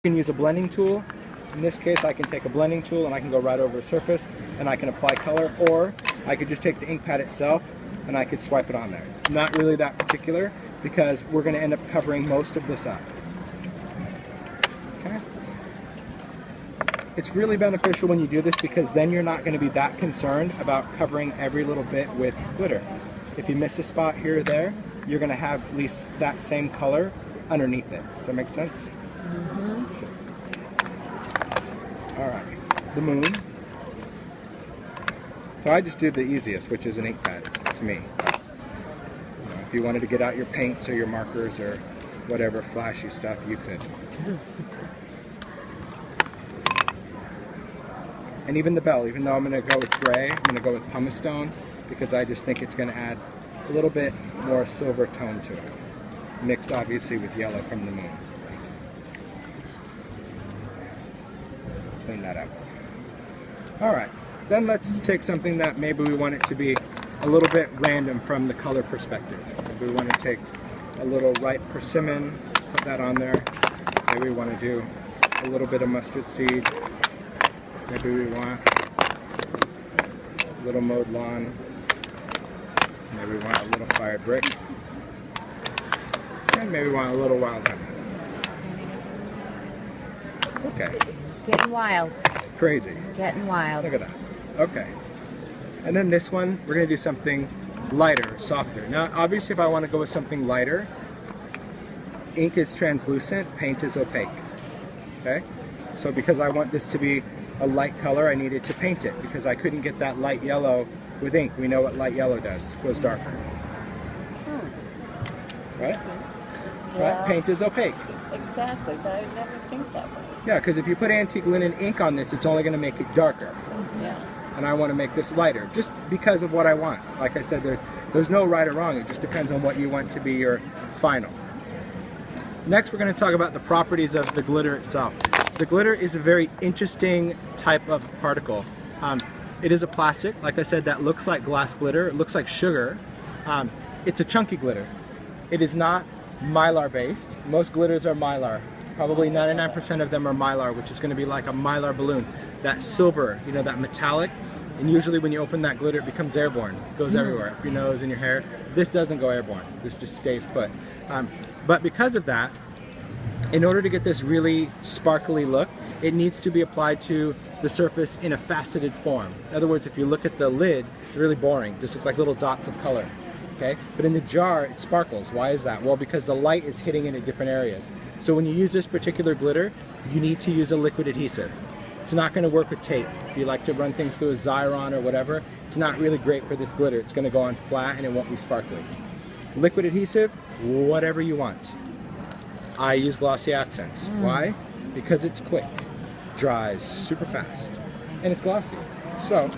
You can use a blending tool. In this case, I can take a blending tool and I can go right over a surface and I can apply color, or I could just take the ink pad itself and I could swipe it on there. Not really that particular because we're going to end up covering most of this up. Okay. It's really beneficial when you do this because then you're not going to be that concerned about covering every little bit with glitter. If you miss a spot here or there, you're going to have at least that same color underneath it. Does that make sense? Mm-hmm. Sure. All right, the moon. So I just do the easiest, which is an ink pad to me. If you wanted to get out your paints or your markers or whatever flashy stuff, you could. And even the bell, even though I'm going to go with gray, I'm going to go with pumice stone because I just think it's going to add a little bit more silver tone to it, mixed obviously with yellow from the moon. Clean that up. All right, then let's take something that maybe we want it to be a little bit random from the color perspective. Maybe we want to take a little ripe persimmon, put that on there. Maybe we want to do a little bit of mustard seed. Maybe we want a little mowed lawn. Maybe we want a little fired brick. And maybe we want a little wild honey. Okay. Getting wild. Crazy. Getting wild. Look at that. Okay. And then this one, we're going to do something lighter, softer. Now, obviously, if I want to go with something lighter, ink is translucent, paint is opaque. Okay? So because I want this to be a light color, I needed to paint it because I couldn't get that light yellow with ink. We know what light yellow does. It goes darker. Right? Yeah. Right? Paint is opaque. Exactly, but I never think that way. Yeah, because if you put antique linen ink on this, it's only going to make it darker. Yeah. And I want to make this lighter, just because of what I want. Like I said, there's no right or wrong. It just depends on what you want to be your final. Next, we're going to talk about the properties of the glitter itself. The glitter is a very interesting type of particle. It is a plastic, like I said, that looks like glass glitter. It looks like sugar. It's a chunky glitter. It is not mylar based. Most glitters are mylar. Probably 99% of them are mylar, which is going to be like a mylar balloon. That silver, you know, that metallic. And usually when you open that glitter, it becomes airborne. It goes everywhere, up your nose and your hair. This doesn't go airborne. This just stays put. But because of that, in order to get this really sparkly look, it needs to be applied to the surface in a faceted form. In other words, if you look at the lid, it's really boring. It just looks like little dots of color. Okay? But in the jar, it sparkles. Why is that? Well, because the light is hitting it in different areas. So when you use this particular glitter, you need to use a liquid adhesive. It's not going to work with tape. If you like to run things through a Xyron or whatever, it's not really great for this glitter. It's going to go on flat and it won't be sparkly. Liquid adhesive, whatever you want. I use glossy accents. Why? Because it's quick, dries super fast, and it's glossy. So,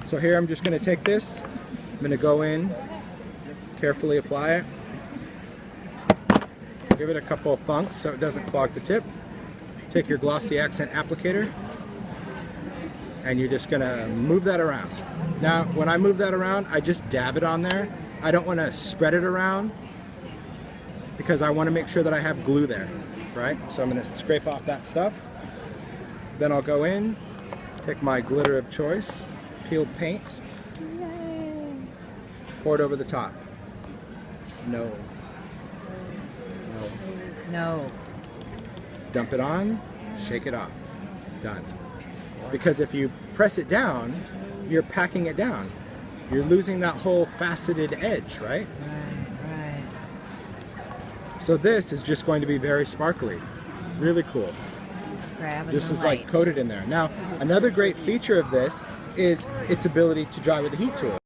so here I'm just going to take this. I'm going to go in, carefully apply it. Give it a couple of thunks so it doesn't clog the tip. Take your glossy accent applicator and you're just going to move that around. Now when I move that around, I just dab it on there. I don't want to spread it around because I want to make sure that I have glue there, right? So I'm going to scrape off that stuff. Then I'll go in, take my glitter of choice, peeled paint, pour it over the top. No. No. Dump it on, shake it off. Done. Because if you press it down, you're packing it down. You're losing that whole faceted edge, right? Right. So this is just going to be very sparkly. Really cool. Just is like coated in there. Now, another great feature of this is its ability to dry with a heat tool.